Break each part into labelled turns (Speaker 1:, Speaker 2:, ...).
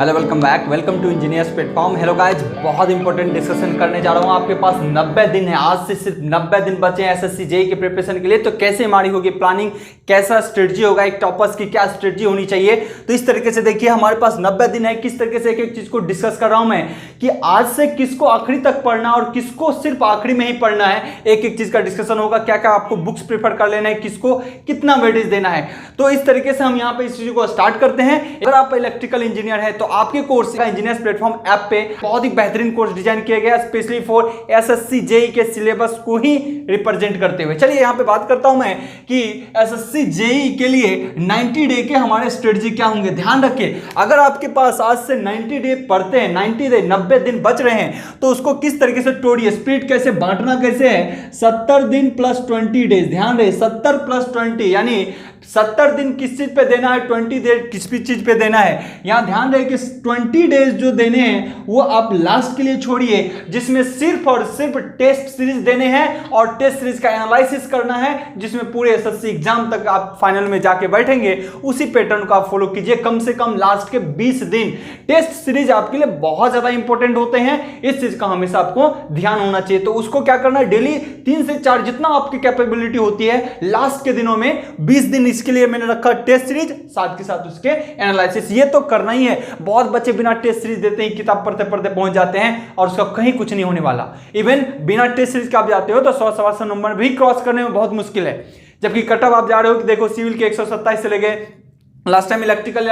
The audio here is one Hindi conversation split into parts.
Speaker 1: Hello welcome back, welcome to engineers platform. Hello guys, बहुत इंपॉर्टेंट डिस्कशन करने जा रहा हूँ। आपके पास 90 दिन है, आज से सिर्फ 90 दिन बचे हैं एसएससी जेईई के प्रिपरेशन के लिए। तो कैसे हमारी होगी प्लानिंग, कैसा स्ट्रेटजी होगा, एक टॉपर्स की क्या स्ट्रेटजी होनी चाहिए। तो इस तरीके से देखिए हमारे पास 90 दिन है, किस तरीके से एक एक चीज को डिस्कस कर रहा हूं मैं कि आज से किसको आखिरी तक पढ़ना और किसको सिर्फ आखिरी में ही पढ़ना है। एक एक चीज का डिस्कशन होगा, क्या क्या आपको बुक्स प्रेफर कर लेना है, किसको कितना वेटेज देना है। तो इस तरीके से हम यहाँ पे इस चीज को स्टार्ट करते हैं। अगर आप इलेक्ट्रिकल इंजीनियर है तो आपके कोर्स का इंजीनियर्स प्लेटफॉर्म ऐप पे बहुत ही बेहतरीन कोर्स डिजाइन किया गया स्पेशली फॉर एसएससी जेईई के सिलेबस को ही रिप्रेजेंट करते हुए। चलिए यहाँ पे बात करता हूं मैं कि एसएससी जेईई के लिए 90 डे के हमारे स्ट्रेटजी क्या होंगे। ध्यान रखिए, अगर आपके पास आज से 90 डे पढ़ते हैं, 90 डे 90 दिन बच रहे हैं, तो उसको किस तरीके से तोड़िए, स्प्लिट कैसे, बांटना कैसे है। 70 दिन प्लस 20 डेज, ध्यान रहे 70 प्लस 20 यानी 70 दिन किस चीज पे देना है, 20 डेज किस भी चीज पे देना है। यहां ध्यान रहे कि 20 डेज जो देने हैं वो आप लास्ट के लिए छोड़िए, जिसमें सिर्फ और सिर्फ टेस्ट सीरीज देने हैं और टेस्ट सीरीज का एनालिसिस करना है, जिसमें पूरे एसएससी एग्जाम तक आप फाइनल में जाके बैठेंगे। उसी पैटर्न को आप फॉलो कीजिए। कम से कम लास्ट के 20 दिन टेस्ट सीरीज आपके लिए बहुत ज्यादा इंपॉर्टेंट होते हैं। इस चीज का हमेशा आपको ध्यान होना चाहिए। तो उसको क्या करना है, डेली 3 से 4 जितना आपकी कैपेबिलिटी होती है लास्ट के दिनों में 20 दिन इसके लिए मैंने रखा टेस्ट सीरीज, साथ के साथ उसके एनालिसिस। ये तो करना ही है। बहुत बच्चे बिना टेस्ट सीरीज देते ही किताब पढ़ते पढ़ते पहुंच जाते हैं और उसका कहीं कुछ नहीं होने वाला। इवन बिना टेस्ट सीरीज का आप जाते हो तो 100-125 नंबर भी क्रॉस करने में बहुत मुश्किल है। जबकि कटअप आप जा रहे हो कि देखो सिविल के 127 से ले गए, लास्ट टाइम इलेक्ट्रिकल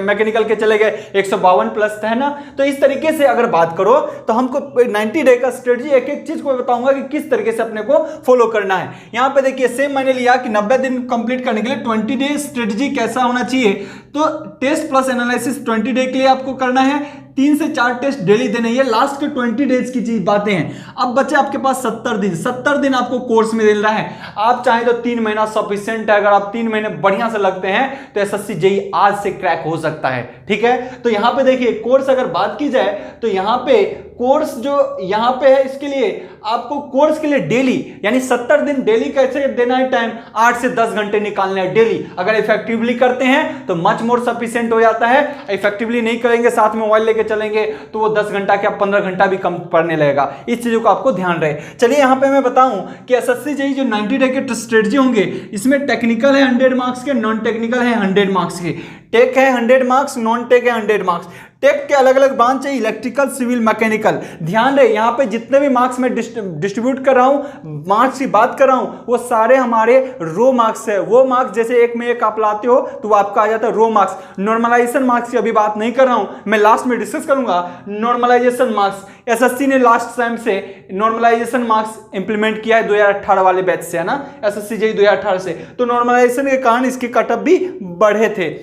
Speaker 1: मैकेनिकल के चले गए 152 प्लस है ना। तो इस तरीके से अगर बात करो तो हमको 90 डे का स्ट्रेटजी एक एक चीज को बताऊंगा कि किस तरीके से अपने को फॉलो करना है। यहां पे देखिए सेम मैंने लिया कि 90 दिन कंप्लीट करने के लिए 20 डे स्ट्रेटजी कैसा होना चाहिए। तो टेस्ट प्लस एनालिसिस 20 डे के लिए आपको करना है, 3 से 4 टेस्ट डेली देने। ये लास्ट के 20 डेज की चीज बातें हैं। अब बच्चे आपके पास 70 दिन आपको कोर्स में मिल रहा है। आप चाहें तो 3 महीना सफिशिएंट है। अगर आप 3 महीने बढ़िया से लगते हैं तो एसएससी जेईई आज से क्रैक हो सकता है। ठीक है, तो यहां पे देखिए कोर्स अगर बात की जाए तो यहां पे कोर्स जो यहां पे है, इसके लिए आपको कोर्स के लिए डेली यानी 70 दिन डेली कैसे देना है, टाइम 8 से 10 घंटे निकालना है डेली। अगर इफेक्टिवली करते हैं तो मच मोर सफिशिएंट हो जाता है। इफेक्टिवली नहीं करेंगे, साथ में मोबाइल लेके चलेंगे तो वो 10 घंटा क्या 15 घंटा भी कम पड़ने लगेगा। इस चीजों को आपको ध्यान रहे। चलिए यहां पे मैं बताऊं कि एसएससी जेईई जो 90 डे के स्ट्रेटजी होंगे, इसमें टेक्निकल है 100 मार्क्स के, नॉन टेक्निकल है 100 मार्क्स के। टेक है 100 मार्क्स, नॉन टेक है 100 मार्क्स। टेक के अलग अलग ब्रांच है, इलेक्ट्रिकल, सिविल, मैकेनिकल। ध्यान रहे यहां पे जितने भी मार्क्स मैं डिस्ट्रीब्यूट कर रहा हूं, मार्क्स की बात कर रहा हूं, वो सारे हमारे रो मार्क्स है। वो मार्क्स जैसे एक में एक आप लाते हो तो आपका आ जाता है रो मार्क्स। नॉर्मलाइजेशन मार्क्स की अभी बात नहीं कर रहा हूं, मैं लास्ट में डिस्कस करूंगा। नॉर्मलाइजेशन मार्क्स एसएससी ने लास्ट टाइम से नॉर्मलाइजेशन मार्क्स इंप्लीमेंट किया है 2018 वाले बैच से, है ना, एसएससी जेईई 2018 से। तो नॉर्मलाइजेशन के कारण इसके कटअप भी बढ़े थे,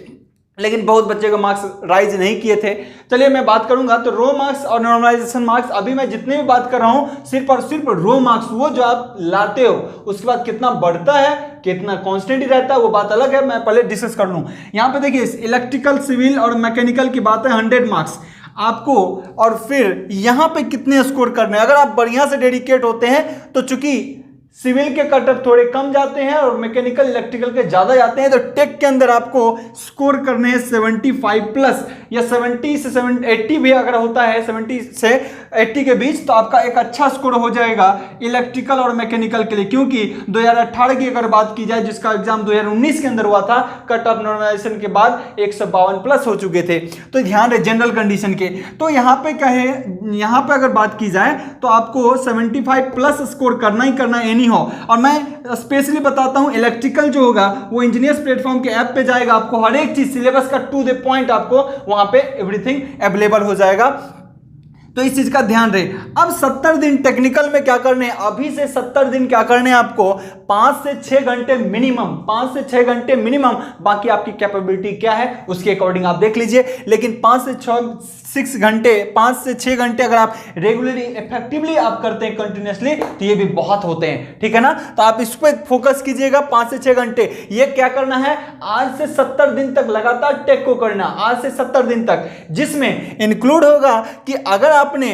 Speaker 1: लेकिन बहुत बच्चे को मार्क्स राइज नहीं किए थे। चलिए मैं बात करूंगा तो रो मार्क्स और नॉर्मलाइजेशन मार्क्स, अभी मैं जितने भी बात कर रहा हूं सिर्फ और सिर्फ रो मार्क्स, वो जो आप लाते हो उसके बाद कितना बढ़ता है, कितना कांस्टेंट ही रहता है, वो बात अलग है। मैं पहले डिस्कस कर लूं। यहां पे देखिए इलेक्ट्रिकल, सिविल और मैकेनिकल की बात है 100 मार्क्स आपको, और फिर यहां पे कितने स्कोर करने। अगर आप बढ़िया से डेडिकेट होते हैं तो चूंकि सिविल के कटअप थोड़े कम जाते हैं और मैकेनिकल इलेक्ट्रिकल के ज्यादा जाते हैं, तो टेक के अंदर आपको स्कोर करने हैं 75 प्लस या 70 से 80 भी अगर होता है 70 से 80 के बीच, तो आपका एक अच्छा स्कोर हो जाएगा इलेक्ट्रिकल और मैकेनिकल के लिए। क्योंकि 2018 की अगर बात की जाए, जिसका एग्जाम 2019 के अंदर हुआ था, कटअप नॉर्मलाइजेशन के बाद 152 प्लस हो चुके थे। तो ध्यान रहे जनरल कंडीशन के। तो यहां पे कहे, यहां पे अगर बात की जाए तो आपको 75 प्लस स्कोर करना ही करना है हो। और मैं स्पेशली बताता हूं इलेक्ट्रिकल जो होगा वो इंजीनियर्स प्लेटफॉर्म के ऐप पे जाएगा, आपको हर एक चीज सिलेबस का टू द पॉइंट आपको वहां पे एवरीथिंग अवेलेबल हो जाएगा। तो इस चीज का ध्यान रहे। अब 70 दिन टेक्निकल में क्या करने हैं, अभी से 70 दिन क्या करने हैं आपको, 5 से 6 घंटे मिनिमम, 5 से 6 घंटे मिनिमम। बाकी आपकी कैपेबिलिटी क्या है उसके अकॉर्डिंग आप देख लीजिए। लेकिन 5 से 6 घंटे, 5 से 6 घंटे अगर आप रेगुलरली इफेक्टिवली आप करते हैं कंटिन्यूसली, तो ये भी बहुत होते हैं। ठीक है ना, तो आप इस पर फोकस कीजिएगा। 5 से 6 घंटे ये क्या करना है, आज से 70 दिन तक लगातार टेक को करना, आज से 70 दिन तक, जिसमें इंक्लूड होगा कि अगर आपने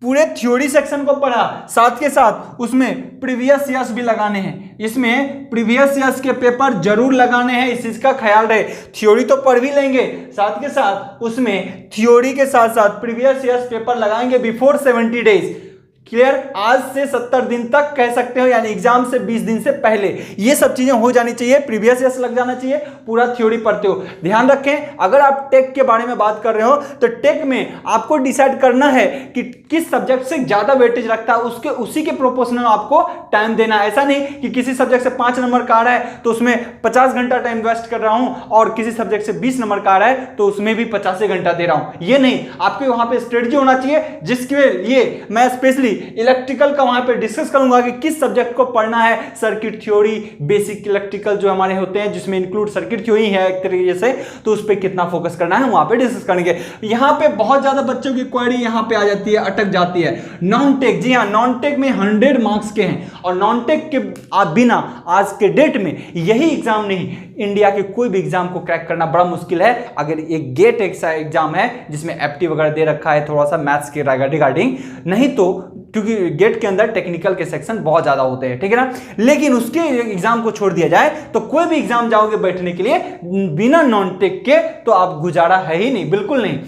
Speaker 1: पूरे थ्योरी सेक्शन को पढ़ा, साथ के साथ उसमें प्रीवियस ईयर्स भी लगाने हैं, इसमें प्रीवियस ईयर्स के पेपर जरूर लगाने हैं, इस चीज का ख्याल रहे। थ्योरी तो पढ़ भी लेंगे, साथ के साथ उसमें थ्योरी के साथ साथ प्रीवियस ईयर्स पेपर लगाएंगे बिफोर 70 डेज। क्लियर? आज से 70 दिन तक कह सकते हो, यानी एग्जाम से 20 दिन से पहले ये सब चीजें हो जानी चाहिए, प्रीवियस ईयर्स लग जाना चाहिए, पूरा थ्योरी पढ़ते हो। ध्यान रखें, अगर आप टेक के बारे में बात कर रहे हो तो टेक में आपको डिसाइड करना है कि किस सब्जेक्ट से ज्यादा वेटेज रखता है, उसके उसी के प्रोपोर्शनल आपको टाइम देना है। ऐसा नहीं कि किसी सब्जेक्ट से 5 नंबर का आ रहा है तो उसमें 50 घंटा टाइम वेस्ट कर रहा हूं, और किसी सब्जेक्ट से 20 नंबर का आ रहा है तो उसमें भी 50 घंटा दे रहा हूं। ये नहीं, आपके वहां पे स्ट्रेटजी होना चाहिए, जिसके लिए मैं स्पेशली इलेक्ट्रिकल का वहां पे डिस्कस करूंगा कि किस सब्जेक्ट को पढ़ना है। सर्किट थ्योरी, बेसिक इलेक्ट्रिकल जो हमारे होते हैं जिसमें इंक्लूड सर्किट थ्योरी है एक तरीके से, तो उस पर कितना फोकस करना है वहां पे डिस्कस करेंगे। यहां पे बहुत ज्यादा बच्चों की क्वेरी यहां पे आ जाती है, अटक जाती है। नॉन टेक, जी हां, नॉन टेक में 100 मार्क्स के हैं, और नॉन टेक के बिना आज के डेट में यही एग्जाम नहीं, इंडिया के कोई भी एग्जाम को क्रैक करना बड़ा मुश्किल है। अगर एक गेट एग्जाम है जिसमें एप्टी वगैरह दे रखा है थोड़ा सा मैथ्स के रिगार्डिंग, नहीं तो क्योंकि गेट के अंदर टेक्निकल के सेक्शन बहुत ज्यादा होते हैं, ठीक है ना, लेकिन उसके एग्जाम को छोड़ दिया जाए तो कोई भी एग्जाम जाओगे बैठने के लिए बिना नॉन टेक के तो आप गुजारा है ही नहीं, बिल्कुल नहीं।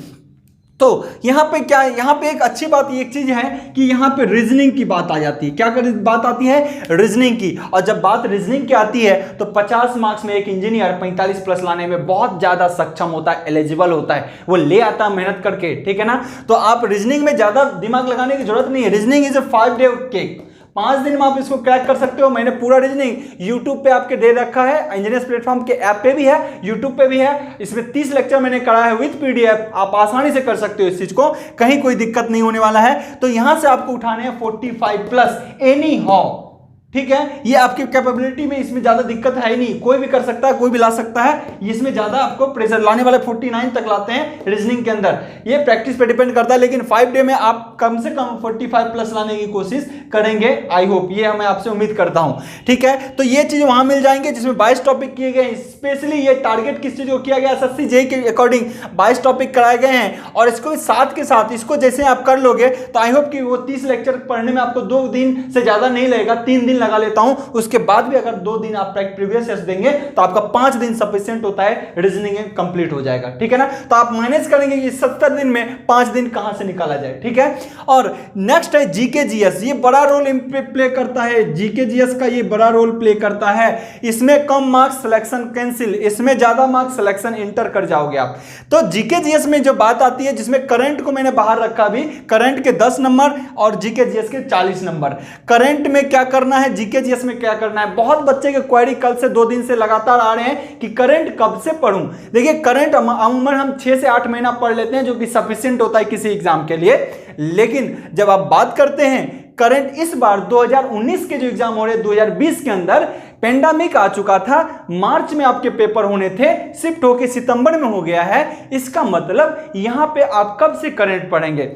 Speaker 1: तो यहां पे क्या, यहां पे एक अच्छी बात एक चीज है कि यहां पे रीजनिंग की बात आ जाती है। क्या बात आती है? रीजनिंग की। और जब बात रीजनिंग की आती है तो 50 मार्क्स में एक इंजीनियर 45 प्लस लाने में बहुत ज्यादा सक्षम होता है, एलिजिबल होता है, वो ले आता है मेहनत करके, ठीक है ना। तो आप रीजनिंग में ज्यादा दिमाग लगाने की जरूरत नहीं है। Reasoning is a 5 day cake, 5 दिन में आप इसको क्रैक कर सकते हो। मैंने पूरा रीजनिंग यूट्यूब पे आपके दे रखा है, इंजीनियर्स प्लेटफॉर्म के ऐप पे भी है, यूट्यूब पे भी है। इसमें 30 लेक्चर मैंने करा है विद पीडीएफ, आप आसानी से कर सकते हो इस चीज को, कहीं कोई दिक्कत नहीं होने वाला है। तो यहां से आपको उठाने हैं 45 प्लस एनी हाउ, ठीक है। ये आपकी कैपेबिलिटी में इसमें ज्यादा दिक्कत है ही नहीं, कोई भी कर सकता है, कोई भी ला सकता है। इसमें ज्यादा आपको प्रेशर लाने वाले 49 तक लाते हैं रीजनिंग के अंदर, ये प्रैक्टिस पे डिपेंड करता है। लेकिन 5 डे में आप कम से कम 45 प्लस लाने की कोशिश करेंगे, आई होप, ये मैं आपसे उम्मीद करता हूं, ठीक है। तो ये चीज वहां मिल जाएंगे जिसमें 22 टॉपिक किए गए। स्पेशली ये टारगेट किस चीज को किया गया, एसएससी जेईई के अकॉर्डिंग 22 टॉपिक कराए गए हैं, और इसको साथ के साथ इसको जैसे आप कर लोगे तो आई होप कि वो 30 लेक्चर पढ़ने में आपको 2 दिन से ज्यादा नहीं लगेगा, 3 दिन लगा लेता हूं। उसके बाद भी अगर 2 दिन आप प्रीवियस ईयर देंगे तो आपका 5 दिन सफिशिएंट होता है, रीजनिंग कंप्लीट हो जाएगा, ठीक है ना। तो आप मैनेज करेंगे कि 70 दिन में 5 दिन कहां से निकाला जाए, ठीक है। और नेक्स्ट है जीके जीएस, ये बड़ा रोल प्ले करता है, जीके जीएस का ये बड़ा रोल प्ले करता है। इसमें कम मार्क्स सिलेक्शन कैंसिल, इसमें ज्यादा मार्क्स सिलेक्शन इंटर कर जाओगे आप। तो जीके जीएस में जो बात आती है, जिसमें करंट को मैंने बाहर रखा, भी करंट के 10 नंबर और जीके जीएस के 40 नंबर। करंट में क्या करना है, जीके जीएस में क्या करना है। बहुत बच्चे के क्वेरी कल से 2 दिन से लगातार आ रहे हैं कि करंट कब से पढूं। देखिए करंट अमूमन हम 6 से 8 महीना पढ़ लेते हैं, जो कि सफिशिएंट होता है किसी एग्जाम के लिए। लेकिन जब आप बात करते हैं करंट, इस बार 2019 के जो एग्जाम हो रहे 2020 के अंदर पेंडेमिक आ चुका था, मार्च में आपके पेपर होने थे, शिफ्ट होके सितंबर में हो गया है। इसका मतलब यहां पे आप कब से करंट पढ़ेंगे।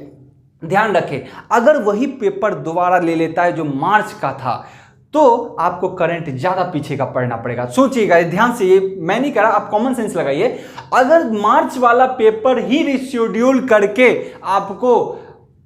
Speaker 1: ध्यान रखें, अगर वही पेपर दोबारा ले लेता है जो मार्च का था, तो आपको करंट ज्यादा पीछे का पढ़ना पड़ेगा। सोचिएगा ध्यान से, ये मैं नहीं कह रहा, आप कॉमन सेंस लगाइए। अगर मार्च वाला पेपर ही रिशेड्यूल करके आपको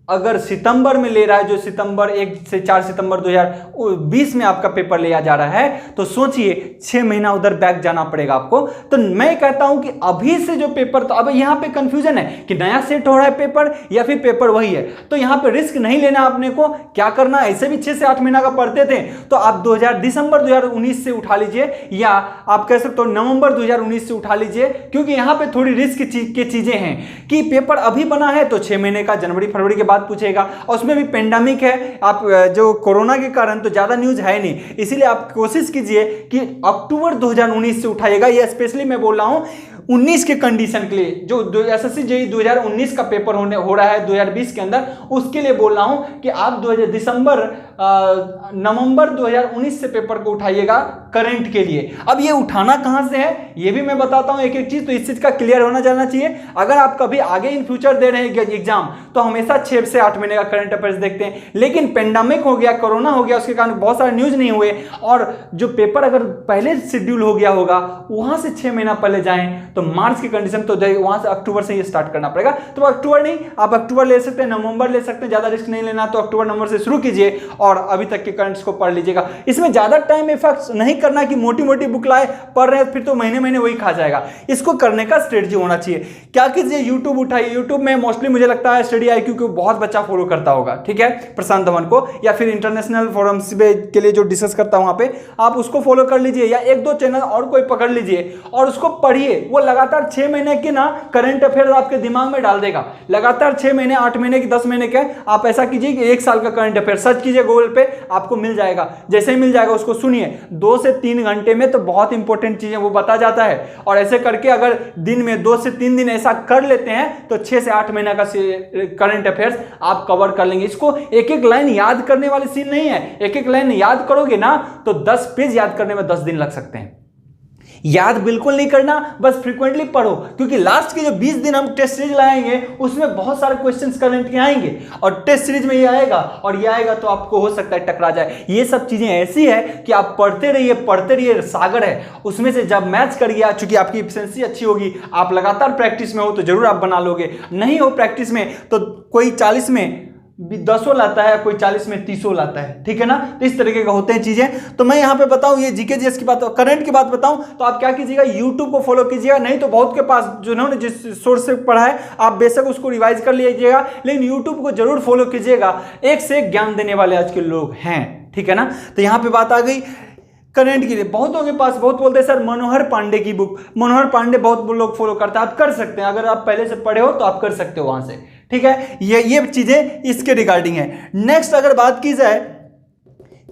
Speaker 1: अगर सितंबर में ले रहा है, जो सितंबर 1 से 4 सितंबर 2020 में आपका पेपर लिया जा रहा है, तो सोचिए 6 महीना उधर बैक जाना पड़ेगा आपको। तो मैं कहता हूं कि अभी से जो पेपर, तो अब यहां पे कंफ्यूजन है कि नया सेट हो रहा है पेपर या फिर पेपर वही है। तो यहां पे रिस्क नहीं लेना आपने को, क्या करना, ऐसे भी 6 से 8 महीना का पढ़ते थे, तो आप दिसंबर 2019 से उठा लीजिए, या आप कह सकते हो नवंबर 2019 से उठा लीजिए, क्योंकि यहां पे थोड़ी रिस्क की चीजें हैं कि पेपर अभी बना है तो 6 महीने का जनवरी फरवरी के बाद पूछेगा, और उसमें भी पेंडेमिक है, आप जो कोरोना के कारण तो ज्यादा न्यूज है नहीं, इसीलिए आप कोशिश कीजिए कि अक्टूबर 2019 से उठाइएगा। ये स्पेशली मैं बोल रहा हूं 19 के कंडीशन के लिए, जो एसएससी जेईई 2019 का पेपर हो रहा है 2020 के अंदर, उसके लिए बोल रहा हूं कि आप नवंबर 2019 से पेपर को उठाइएगा करंट के लिए। अब ये उठाना कहां से है ये भी मैं बताता हूं एक एक चीज, तो इस चीज का क्लियर होना जाना चाहिए। अगर आप कभी आगे इन फ्यूचर दे रहे हैं एग्जाम, तो हमेशा 6 से 8 महीने का करंट अफेयर्स देखते हैं। लेकिन पेंडेमिक हो गया, कोरोना हो गया, उसके कारण बहुत सारे न्यूज नहीं हुए, और जो पेपर अगर पहले शेड्यूल हो गया होगा वहां से 6 महीना पहले जाएं तो मार्च की कंडीशन, तो वहां से अक्टूबर से ये स्टार्ट करना पड़ेगा। तो अक्टूबर नहीं, आप अक्टूबर ले सकते हैं, नवंबर ले सकते हैं, ज्यादा रिस्क नहीं लेना तो अक्टूबर नवंबर से शुरू कीजिए और अभी तक के करंट्स को पढ़ लीजिएगा। इसमें ज्यादा टाइम इफेक्ट नहीं करना कि मोटी मोटी बुक लाए पढ़ रहे हैं फिर तो महीने महीने वही खा जाएगा। इसको करने का स्ट्रेटजी होना चाहिए। क्या कीजिए, यूट्यूब उठाइए। यूट्यूब में मोस्टली मुझे लगता है स्टडी IQ को बहुत बच्चा फॉलो करता होगा, ठीक है, प्रशांत धवन को, या फिर इंटरनेशनल फोरम्स के लिए जो डिस्कस करता हूं वहां पे, आप उसको फॉलो कर लीजिए या एक दो चैनल और कोई पकड़ लीजिए और उसको पढ़िए। वो लगातार 6 महीने की ना करंट अफेयर आपके दिमाग में डाल देगा। लगातार 6 महीने, 8 महीने की, 10 महीने के आप ऐसा कीजिए कि 1 साल का करंट अफेयर सर्च कीजिए गूगल पे, आपको मिल जाएगा। जैसे ही मिल जाएगा उसको सुनिए, 2 से 3 घंटे में तो बहुत इंपॉर्टेंट चीजें वो बता जाता है। और ऐसे करके अगर दिन में 2 से 3 दिन ऐसा कर लेते हैं तो 6 से 8 महीना का करंट अफेयर्स आप कवर कर लेंगे। इसको एक एक लाइन याद करने वाली सीन नहीं है। एक एक लाइन याद करोगे ना तो 10 पेज याद करने में 10 दिन लग सकते हैं। याद बिल्कुल नहीं करना, बस फ्रीक्वेंटली पढ़ो, क्योंकि लास्ट के जो 20 दिन हम टेस्ट सीरीज लाएंगे उसमें बहुत सारे क्वेश्चंस करंट के आएंगे और टेस्ट सीरीज में ये आएगा और ये आएगा तो आपको हो सकता है टकरा जाए। ये सब चीजें ऐसी है कि आप पढ़ते रहिए, सागर है उसमें से जब मैच कर गया, चूंकि आपकी एफिशिएंसी अच्छी होगी, आप लगातार प्रैक्टिस में हो तो जरूर आप बना लोगे। नहीं हो प्रैक्टिस में तो कोई 40 में 10 लाता है, कोई 40 में 30 लाता है, ठीक है ना। तो इस तरीके का होते हैं चीजें। तो मैं यहां पे बताऊं, ये जीके जीएस की बात, करंट की बात बताऊं तो आप क्या कीजिएगा, यूट्यूब को फॉलो कीजिएगा। नहीं तो बहुत के पास जिन्होंने जिस सोर्स से पढ़ा है आप बेशक उसको रिवाइज कर लीजिएगा, लेकिन यूट्यूब को जरूर फॉलो कीजिएगा। एक से एक ज्ञान देने वाले आज के लोग हैं, ठीक है ना। तो यहां पर बात आ गई करंट के लिए। बहुतों के पास बहुत बोलते हैं सर मनोहर पांडे की बुक, मनोहर पांडे बहुत लोग फॉलो करते हैं। आप कर सकते हैं, अगर आप पहले से पढ़े हो तो आप कर सकते हो वहां से, ठीक है। ये चीजें इसके रिगार्डिंग है। नेक्स्ट अगर बात की जाए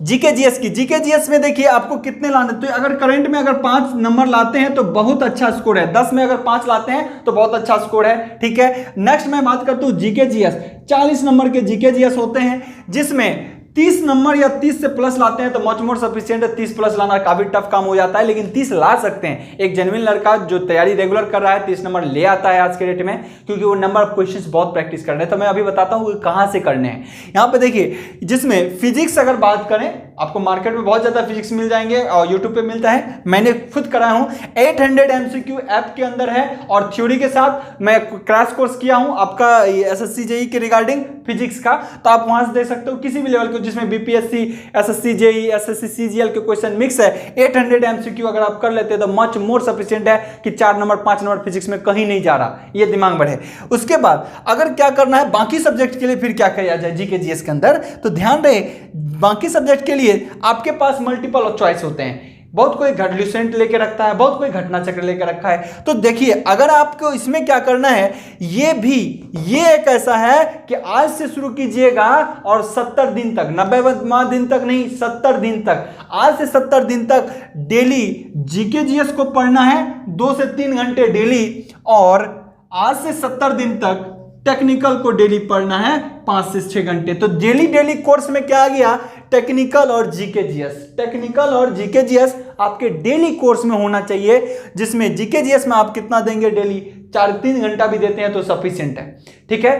Speaker 1: जीके जीएस की, जीके जीएस में देखिए आपको कितने लाने, तो अगर करंट में अगर 5 नंबर लाते हैं तो बहुत अच्छा स्कोर है। 10 में अगर 5 लाते हैं तो बहुत अच्छा स्कोर है, ठीक है। नेक्स्ट मैं बात करता हूं जीके जीएस, 40 नंबर के जीके जीएस होते हैं जिसमें 30 नंबर या 30 से प्लस लाते हैं तो मच मोर सफिशिएंट है। 30 प्लस लाना काफी टफ काम हो जाता है, लेकिन 30 ला सकते हैं। एक जेन्युइन लड़का जो तैयारी रेगुलर कर रहा है 30 नंबर ले आता है आज के डेट में, क्योंकि वो नंबर ऑफ क्वेश्चंस बहुत प्रैक्टिस करने हैं। तो मैं अभी बताता हूँ कहां से करने हैं। यहां पे देखिए, जिसमें फिजिक्स अगर बात करें, आपको मार्केट में बहुत ज्यादा फिजिक्स मिल जाएंगे और यूट्यूब पे मिलता है, मैंने खुद कराया हूं। 800 MCQ ऐप के अंदर है और थ्योरी के साथ मैं क्रैश कोर्स किया हूं आपका SSC JEE के रिगार्डिंग फिजिक्स का। तो आप वहां से देख सकते हो किसी भी लेवल के, जिसमें BPSC, SSC JEE, SSC CGL के क्वेश्चन मिक्स है। 800 MCQ अगर आप कर लेते हैं तो मच मोर सफिशिएंट है कि 4 नंबर 5 नंबर फिजिक्स में कहीं नहीं जा रहा, ये दिमाग बढ़े। उसके बाद अगर क्या करना है बाकी सब्जेक्ट के लिए, फिर क्या किया जाए जीके जीएस के अंदर, तो ध्यान रहे बाकी सब्जेक्ट के लिए आपके पास मल्टीपल चॉइस होते हैं। बहुत कोई ल्यूसेंट लेके रखता है, बहुत कोई घटना चक्र लेके रखा है। तो देखिए अगर आपको इसमें क्या करना है, ये एक ऐसा है कि आज से शुरू कीजिएगा और 70 दिन तक, 90वां दिन तक नहीं, 70 दिन तक, आज से 70 दिन तक डेली जीके जीएस को पढ़ना है 2 से 3 घंटे डेली, और आज से 70 दिन तक टेक्निकल को डेली पढ़ना है 5 से 6 घंटे। तो डेली कोर्स में क्या आ गया, टेक्निकल और जीके जीएस। टेक्निकल और जीके जीएस आपके डेली कोर्स में होना चाहिए, जिसमें जीके जीएस में आप कितना देंगे डेली, 4-3 घंटा भी देते हैं तो सफिशिएंट है, ठीक है।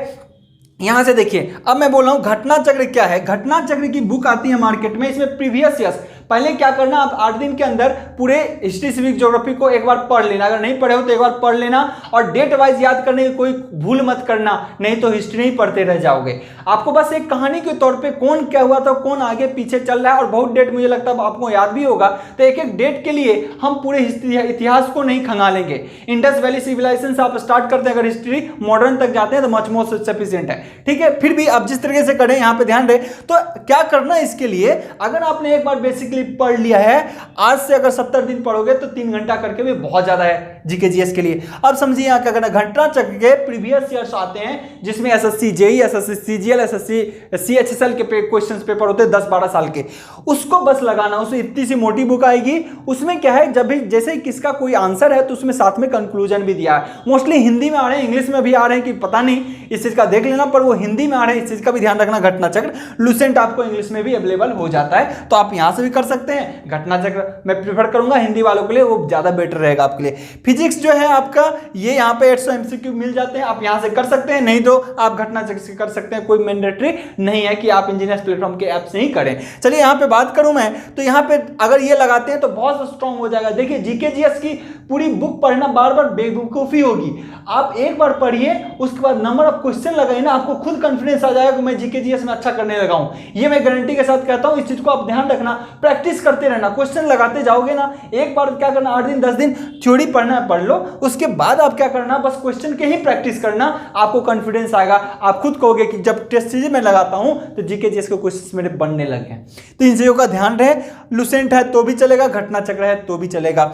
Speaker 1: यहां से देखिए, अब मैं बोल रहा हूं घटना चक्र क्या है। घटना चक्र की बुक आती है मार्केट में, इसमें प्रीवियस ईयर्स, पहले क्या करना, आप 8 दिन के अंदर पूरे हिस्ट्री सिविक ज्योग्राफी को एक बार पढ़ लेना, अगर नहीं पढ़े हो तो एक बार पढ़ लेना, और डेट वाइज याद करने की कोई भूल मत करना, नहीं तो हिस्ट्री नहीं पढ़ते रह जाओगे। आपको बस एक कहानी के तौर पे कौन क्या हुआ था, कौन आगे पीछे चल रहा है, और बहुत डेट मुझे लगता है आपको याद भी होगा, तो एक एक डेट के लिए हम पूरे इतिहास को नहीं खंगालेंगे। इंडस वैली सिविलाइजेशन से आप स्टार्ट करते हैं, अगर हिस्ट्री मॉडर्न तक जाते हैं तो मच मोर सफिशिएंट है, ठीक है। फिर भी आप जिस तरीके से करें यहां पे ध्यान रहे, तो क्या करना है इसके लिए, अगर आपने एक बार बेसिकली पढ़ लिया है, आज से अगर 70 दिन पढ़ोगे तो 3 घंटा करके भी बहुत ज्यादा है जीके जीएस के लिए। अब समझिए यहां क्या करना, घटना चक्र के प्रीवियस ईयर्स आते हैं, जिसमें SSC JEE, SSC CGL, SSC CHSL के क्वेश्चंस पेपर होते हैं 10-12 साल के, उसको बस लगाना। उसमें इतनी सी मोटी बुक आएगी, उसमें क्या है, जब भी जैसे किसका कोई आंसर है तो उसमें साथ में कंक्लूजन भी दिया है। मोस्टली हिंदी में आ रहे हैं, इंग्लिश में भी आ रहे हैं कि पता नहीं, इस चीज का देख लेना, पर वो हिंदी में आ रहे हैं, इस चीज का भी ध्यान रखना। घटना चक्र लूसेंट आपको इंग्लिश में भी अवेलेबल हो जाता है, तो आप यहां से भी कर सकते हैं। घटना चक्र मैं प्रेफर करूंगा हिंदी वालों के लिए, वो ज्यादा बेटर रहेगा आपके लिए। फिजिक्स जो है आपका ये यहाँ पे 800 MCQ मिल जाते हैं, आप यहाँ से कर सकते हैं, नहीं तो आप घटना चक्र से कर सकते हैं, कोई मैंडेटरी नहीं है कि आप इंजीनियर्स प्लेटफॉर्म के ऐप से ही करें। चलिए यहाँ पे बात करूं मैं, तो यहाँ पे अगर ये लगाते हैं तो बहुत स्ट्रांग हो जाएगा। देखिए जीके जीएस की पूरी बुक पढ़ना बार बार बेवकूफी होगी, आप एक बार पढ़िए, उसके बाद नंबर ऑफ क्वेश्चन लगाइए ना, आपको खुद कॉन्फिडेंस आ जाएगा कि मैं जीके जीएस में अच्छा करने लगा हूं। ये मैं गारंटी के साथ कहता हूं, इस चीज को आप ध्यान रखना, प्रैक्टिस करते रहना, क्वेश्चन लगाते जाओगे ना, एक बार क्या करना, 8 दिन 10 दिन थ्योरी पढ़ना है पढ़ लो, उसके बाद आप क्या करना, बस क्वेश्चन के ही प्रैक्टिस करना, आपको कॉन्फिडेंस आएगा, आप खुद कहोगे कि जब टेस्ट सीरीज में लगाता हूं तो जीके जीएस के क्वेश्चन मेरे बनने लगे हैं। तो इन चीजों का ध्यान रहे, लुसेंट है तो भी चलेगा, घटना चक्र है तो भी चलेगा।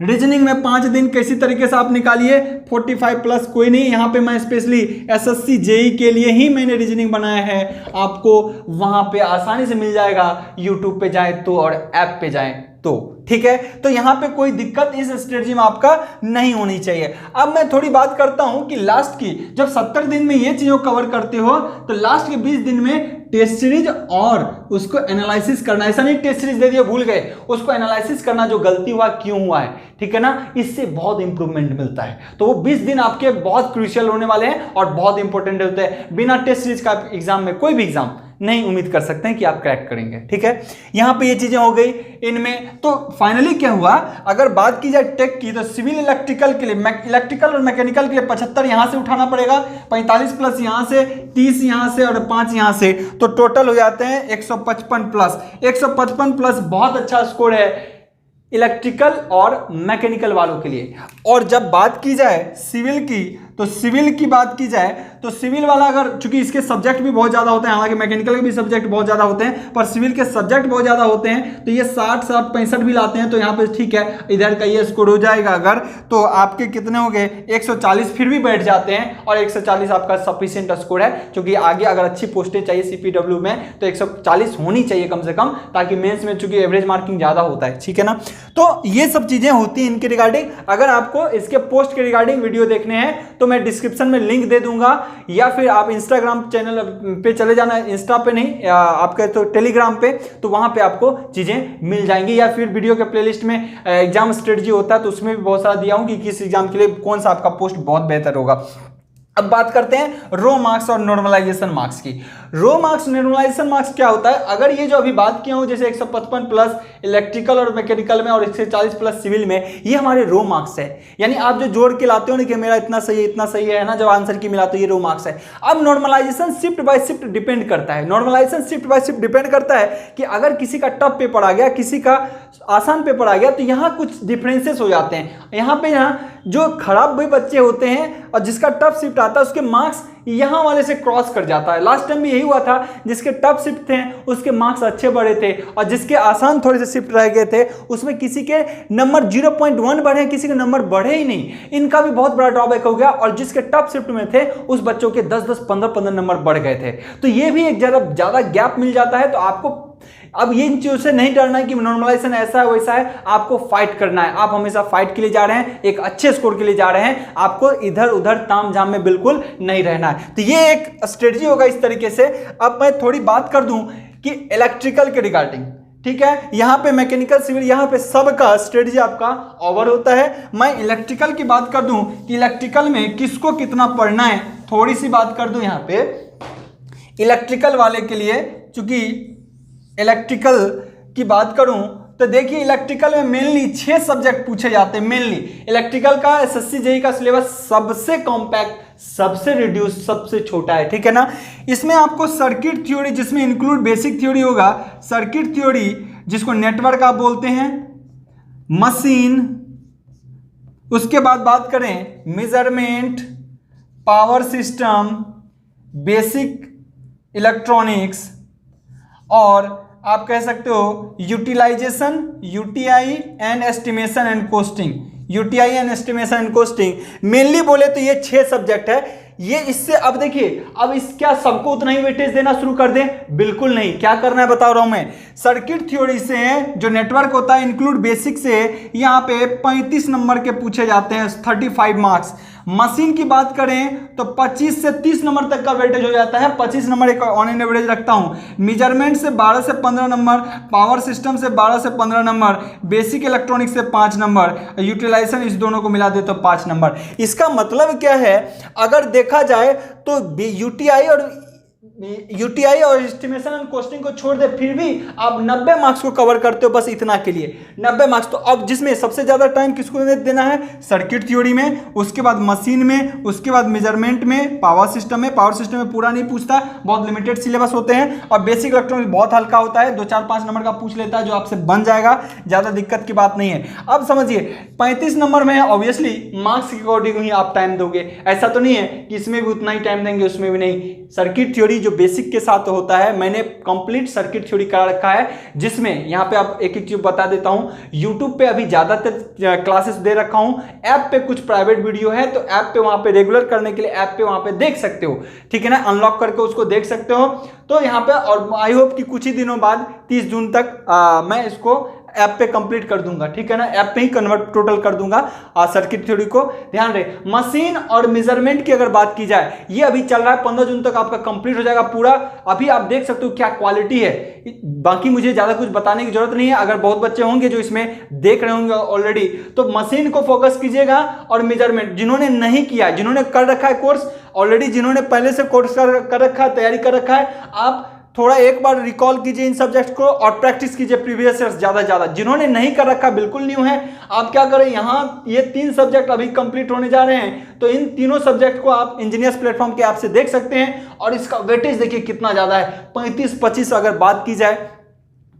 Speaker 1: रीजनिंग में 5 दिन किसी तरीके से आप निकालिए, 45 प्लस कोई नहीं, यहाँ पे मैं स्पेशली एसएससी जेई के लिए ही मैंने रीजनिंग बनाया है, आपको वहां पे आसानी से मिल जाएगा, यूट्यूब पे जाए तो और ऐप पे जाए तो, ठीक है। तो यहां पे कोई दिक्कत इस स्ट्रेटजी में आपका नहीं होनी चाहिए। अब मैं थोड़ी बात करता हूं कि लास्ट की, जब 70 दिन में ये चीजों कवर करते हो तो लास्ट के 20 दिन में टेस्ट सीरीज और उसको एनालिसिस करना, ऐसा नहीं टेस्ट सीरीज दे दिया भूल गए, उसको एनालिसिस करना, जो गलती हुआ क्यों हुआ है, ठीक है ना, इससे बहुत इंप्रूवमेंट मिलता है। तो वो 20 दिन आपके बहुत क्रूशियल होने वाले हैं और बहुत इंपॉर्टेंट होते हैं। बिना टेस्ट सीरीज का एग्जाम में कोई भी एग्जाम नहीं उम्मीद कर सकते हैं कि आप क्रैक करेंगे, ठीक है। यहां पे ये चीजें हो गई इनमें। तो फाइनली क्या हुआ, अगर बात की जाए टेक की, तो सिविल इलेक्ट्रिकल के लिए, इलेक्ट्रिकल और मैकेनिकल के लिए 75 यहां से उठाना पड़ेगा, 45 प्लस यहां से, 30 यहां से और 5 यहां से, तो टोटल हो जाते हैं 155 प्लस। 155 प्लस बहुत अच्छा स्कोर है इलेक्ट्रिकल और मैकेनिकल वालों के लिए। और जब बात की जाए सिविल की, तो सिविल की बात की जाए तो सिविल वाला, अगर चूंकि इसके सब्जेक्ट भी बहुत ज्यादा होते हैं, हालांकि मैकेनिकल के भी सब्जेक्ट बहुत ज्यादा होते हैं, पर सिविल के सब्जेक्ट बहुत ज्यादा होते हैं, तो ये 60 65 भी लाते हैं, तो यहाँ पे ठीक है, इधर का ये स्कोर हो जाएगा अगर, तो आपके कितने हो गए 140 फिर भी बैठ जाते हैं, और 140 आपका सफिशिएंट स्कोर है, क्योंकि आगे अगर अच्छी पोस्टें चाहिए सीपीडब्ल्यू में तो 140 होनी चाहिए कम से कम, ताकि मेंस में चूंकि एवरेज मार्किंग ज्यादा होता है, ठीक है ना। तो ये सब चीजें होती हैं इनके रिगार्डिंग। अगर आपको इसके पोस्ट के रिगार्डिंग वीडियो देखने हैं तो मैं डिस्क्रिप्शन में लिंक दे दूंगा, या फिर आप इंस्टाग्राम चैनल पे चले जाना, इंस्टा पे नहीं, आपके तो टेलीग्राम पे, तो वहां पे आपको चीजें मिल जाएंगी, या फिर वीडियो के प्लेलिस्ट में एग्जाम स्ट्रेटजी होता है तो उसमें भी बहुत सारा दिया हूं कि किस एग्जाम के लिए कौन सा आपका पोस्ट बहुत बेहतर होगा। अब बात करते हैं रो मार्क्स और नॉर्मलाइजेशन मार्क्स की। रो मार्क्स नॉर्मलाइजेशन मार्क्स क्या होता है, अगर ये जो अभी बात किया हूं जैसे 155 प्लस इलेक्ट्रिकल और मैकेनिकल में और 140 प्लस सिविल में, ये हमारे रो मार्क्स है, यानी आप जो जोड़ के लाते हो ना कि मेरा इतना सही है ना, जब आंसर की मिला तो ये रो मार्क्स है। अब normalisation shift by shift depend करता है, normalisation shift by shift depend करता है कि अगर किसी का टफ पेपर आ गया, किसी का आसान पेपर आ गया, तो यहाँ कुछ डिफरेंसेस हो जाते हैं। यहाँ पे जो खराब भी बच्चे होते हैं और जिसका टफ शिफ्ट आता है उसके मार्क्स यहां वाले से क्रॉस कर जाता है। लास्ट टाइम भी यही हुआ था, जिसके टफ शिफ्ट थे उसके मार्क्स अच्छे बढ़े थे, और जिसके आसान थोड़े से शिफ्ट रह गए थे उसमें किसी के नंबर 0.1 बढ़े, किसी के नंबर बढ़े ही नहीं। इनका भी बहुत बड़ा ड्रॉबैक हो गया, और जिसके टफ शिफ्ट में थे उस बच्चों के 10-10 15-15 नंबर बढ़ गए थे। तो ये भी एक ज्यादा गैप मिल जाता है। तो आपको अब ये इन चीजों से नहीं डरना है कि नॉर्मलाइजेशन ऐसा है वैसा है, आपको फाइट करना है। आप हमेशा फाइट के लिए जा रहे हैं, एक अच्छे स्कोर के लिए जा रहे हैं, आपको इधर उधर ताम झाम में बिल्कुल नहीं रहना है। तो ये एक स्ट्रेटजी होगा इस तरीके से। अब मैं थोड़ी बात कर दूं कि इलेक्ट्रिकल के रिगार्डिंग, ठीक है, यहां पे मैकेनिकल सिविल, यहां पे सबका स्ट्रेटजी आपका ओवर होता है। मैं इलेक्ट्रिकल की बात कर दूं कि इलेक्ट्रिकल में किसको कितना पढ़ना है, थोड़ी सी बात कर दूं। यहां पे इलेक्ट्रिकल वाले के लिए, चूंकि इलेक्ट्रिकल की बात करूं तो देखिए इलेक्ट्रिकल में मेनली 6 सब्जेक्ट पूछे जाते हैं। मेनली इलेक्ट्रिकल का एसएससी जेईई का सिलेबस सबसे कॉम्पैक्ट, सबसे रिड्यूस, सबसे छोटा है, ठीक है ना। इसमें आपको सर्किट थ्योरी, जिसमें इंक्लूड बेसिक थ्योरी होगा, सर्किट थ्योरी जिसको नेटवर्क आप बोलते हैं, मशीन, उसके बाद बात करें measurement, power system, basic electronics, और आप कह सकते हो utilisation, UTI and estimation and costing, UTI and estimation and costing. Mainly बोले तो ये 6 सब्जेक्ट है। ये इससे अब देखिए, अब इस क्या सबको उतना ही वेटेज देना शुरू कर दें? बिल्कुल नहीं। क्या करना है बता रहा हूं मैं। सर्किट थ्योरी से जो नेटवर्क होता है इंक्लूड बेसिक से, यहाँ पे 35 नंबर के पूछे जाते हैं, 35 मार्क्स। मशीन की बात करें तो 25 से 30 नंबर तक का वेटेज हो जाता है, 25 नंबर एक ऑन एन एवरेज रखता हूं। मेजरमेंट से 12 से 15 नंबर, पावर सिस्टम से 12 से 15 नंबर, बेसिक इलेक्ट्रॉनिक्स से 5 नंबर, यूटिलाइजेशन इस दोनों को मिला दे तो 5 नंबर। इसका मतलब क्या है, अगर देखा जाए तो यूटीआई और एस्टिमेशन एंड कॉस्टिंग को छोड़ दे फिर भी आप 90 मार्क्स को कवर करते हो, बस इतना के लिए 90 मार्क्स। तो अब जिसमें सबसे ज्यादा टाइम किसको देना है, सर्किट थ्योरी में, उसके बाद मशीन में, उसके बाद मेजरमेंट में, पावर सिस्टम में। पावर सिस्टम में पूरा नहीं पूछता, बहुत लिमिटेड सिलेबस होते हैं, और बेसिक इलेक्ट्रॉनिक्स बहुत हल्का होता है, 2-4-5 नंबर का पूछ लेता है जो आपसे बन जाएगा, ज्यादा दिक्कत की बात नहीं है। अब समझिए 35 नंबर में है, ऑब्वियसली मार्क्स के अकॉर्डिंग ही आप टाइम दोगे, ऐसा तो नहीं है कि इसमें भी उतना ही टाइम देंगे उसमें भी नहीं। सर्किट थ्योरी जो बेसिक के साथ होता है, मैंने कंप्लीट सर्किट थ्योरी करा रखा है, जिसमें यहां पे आप एक एक चीज बता देता हूं। यूट्यूब पे अभी ज्यादातर क्लासेस दे रखा हूं, ऐप पे कुछ प्राइवेट वीडियो है, तो ऐप पे वहां पे रेगुलर करने के लिए ऐप पे वहां पे देख सकते हो, ठीक है ना, अनलॉक करके उसको देख सकते हो। तो यहां पे, और आई होप कि कुछ ही दिनों बाद 30 जून तक मैं इसको ऐप पे कंप्लीट कर दूंगा, ठीक है ना, ऐप पे ही कन्वर्ट टोटल कर दूंगा सर्किट थ्योरी को। ध्यान रहे, मशीन और मेजरमेंट की अगर बात की जाए, ये अभी चल रहा है, 15 जून तक आपका कंप्लीट हो जाएगा पूरा। अभी आप देख सकते हो क्या क्वालिटी है, बाकी मुझे ज्यादा कुछ बताने की जरूरत नहीं है। अगर बहुत बच्चे होंगे जो इसमें देख रहे होंगे ऑलरेडी, तो मशीन को फोकस कीजिएगा, और मेजरमेंट जिन्होंने नहीं किया, जिन्होंने कर रखा है कोर्स ऑलरेडी, जिन्होंने पहले से कोर्स कर रखा है, तैयारी कर रखा है, आप थोड़ा एक बार रिकॉल कीजिए इन सब्जेक्ट को और प्रैक्टिस कीजिए प्रीवियस ईयर्स ज्यादा। जिन्होंने नहीं कर रखा, बिल्कुल न्यू है, आप क्या करें, यहां ये 3 सब्जेक्ट अभी कंप्लीट होने जा रहे हैं, तो इन तीनों सब्जेक्ट को आप इंजीनियर्स प्लेटफॉर्म के ऐप से देख सकते हैं, और इसका वेटेज देखिए कितना ज्यादा है, 35-25 अगर बात की जाए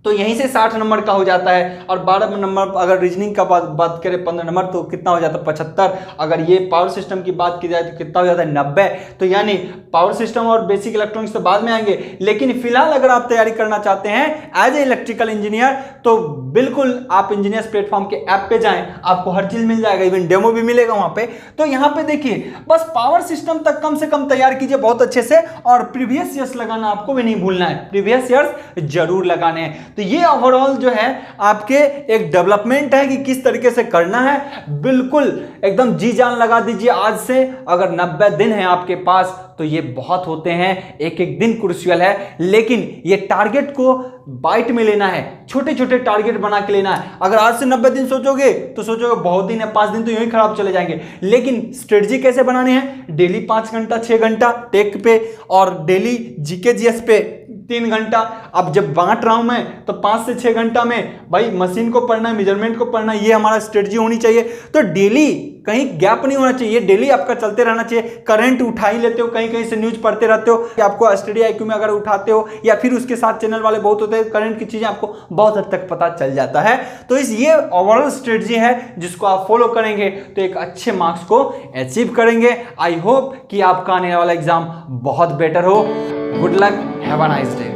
Speaker 1: तो यहीं से 60 नंबर का हो जाता है, और 12 नंबर अगर रीजनिंग का बात करें 15 नंबर तो कितना हो जाता है 75। अगर ये पावर सिस्टम की बात की जाए तो कितना हो जाता है 90। तो यानी पावर सिस्टम और बेसिक इलेक्ट्रॉनिक्स तो बाद में आएंगे, लेकिन फिलहाल अगर आप तैयारी करना चाहते हैं एज ए इलेक्ट्रिकल इंजीनियर, तो बिल्कुल आप इंजीनियर्स प्लेटफॉर्म के ऐप पे जाएं, आपको हर चीज मिल जाएगा, इवन डेमो भी मिलेगा वहां पे। तो यहाँ पे देखिए, बस पावर सिस्टम तक कम से कम तैयार कीजिए बहुत अच्छे से, और प्रीवियस ईयर्स लगाना आपको भी नहीं भूलना है, प्रीवियस ईयर्स जरूर लगाने हैं। तो ये ओवरऑल जो है आपके एक डेवलपमेंट है कि किस तरीके से करना है, बिल्कुल एकदम जी जान लगा दीजिए आज से। अगर 90 दिन है आपके पास तो ये बहुत होते हैं, एक एक दिन क्रूशियल है, लेकिन ये टारगेट को बाइट में लेना है, छोटे छोटे टारगेट बना के लेना है। अगर आज से 90 दिन सोचोगे तो सोचोगे बहुत दिन है, 5 दिन तो यूं ही खराब चले जाएंगे, लेकिन स्ट्रेटजी कैसे बनानी है, डेली 5 घंटा 6 घंटा टेक पे, और डेली जीके जीएस पे 3 घंटा। अब जब बांट रहा हूं मैं तो 5 से 6 घंटा में भाई मशीन को पढ़ना है, मेजरमेंट को पढ़ना है, ये हमारा स्ट्रेटजी होनी चाहिए। तो डेली कहीं गैप नहीं होना चाहिए, डेली आपका चलते रहना चाहिए। करंट उठा ही लेते हो, कहीं कहीं से न्यूज पढ़ते रहते हो, कि आपको स्टडी आईक्यू में अगर उठाते हो, या फिर उसके साथ चैनल वाले बहुत होते हैं, करंट की चीजें आपको बहुत हद तक पता चल जाता है। तो ये ओवरऑल स्ट्रेटजी है जिसको आप फॉलो करेंगे तो एक अच्छे मार्क्स को अचीव करेंगे। आई होप कि आपका आने वाला एग्जाम बहुत बेटर हो। Good luck, have a nice day.